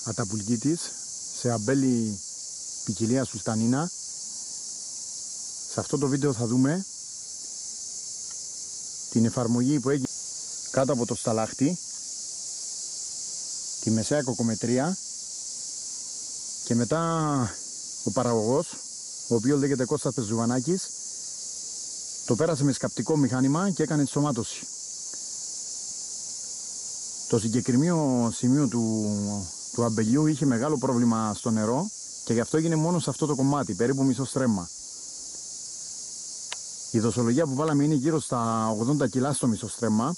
αταπουλγίτης σε αμπέλι ποικιλία Σουλτανίνα. Σε αυτό το βίντεο θα δούμε την εφαρμογή που έγινε κάτω από το σταλάχτη, τη μεσαία κοκομετρία και μετά ο παραγωγός, ο οποίος λέγεται Κώστας Πεζουβανάκης, το πέρασε με σκαπτικό μηχάνημα και έκανε τη σωμάτωση. Το συγκεκριμένο σημείο του αμπελιού είχε μεγάλο πρόβλημα στο νερό και γι' αυτό έγινε μόνο σε αυτό το κομμάτι, περίπου μισό στρέμμα. Η δοσολογία που βάλαμε είναι γύρω στα 80 κιλά στο μισό στρέμμα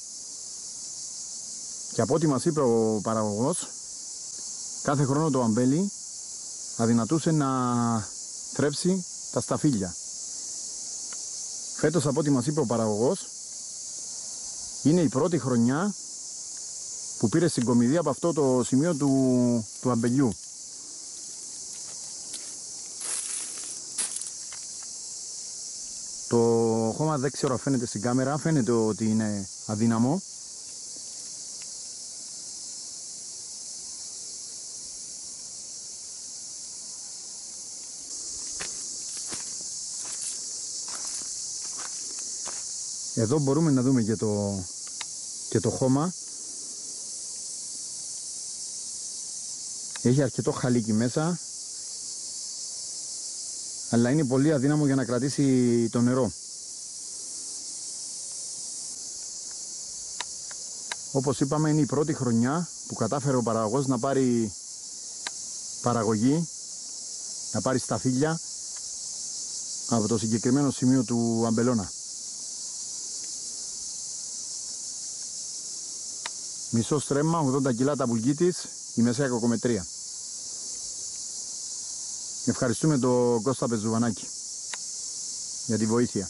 και από ό,τι μας είπε ο παραγωγός, κάθε χρόνο το αμπέλι αδυνατούσε να θρέψει τα σταφύλια. Φέτος, από ό,τι μας είπε ο παραγωγός, είναι η πρώτη χρονιά που πήρε συγκομιδή από αυτό το σημείο του αμπελιού. Το χώμα δεν ξέρω αν φαίνεται στην κάμερα, φαίνεται ότι είναι αδύναμο. Εδώ μπορούμε να δούμε και το χώμα. Έχει αρκετό χαλίκι μέσα, αλλά είναι πολύ αδύναμο για να κρατήσει το νερό. Όπως είπαμε, είναι η πρώτη χρονιά που κατάφερε ο παραγωγός να πάρει παραγωγή, να πάρει σταφύλια από το συγκεκριμένο σημείο του αμπελώνα. Μισό στρέμμα, 80 κιλά ταπουλγίτης, η μεσαία κοκομετρία. Ευχαριστούμε τον Κώστα Πεζουβανάκη για τη βοήθεια.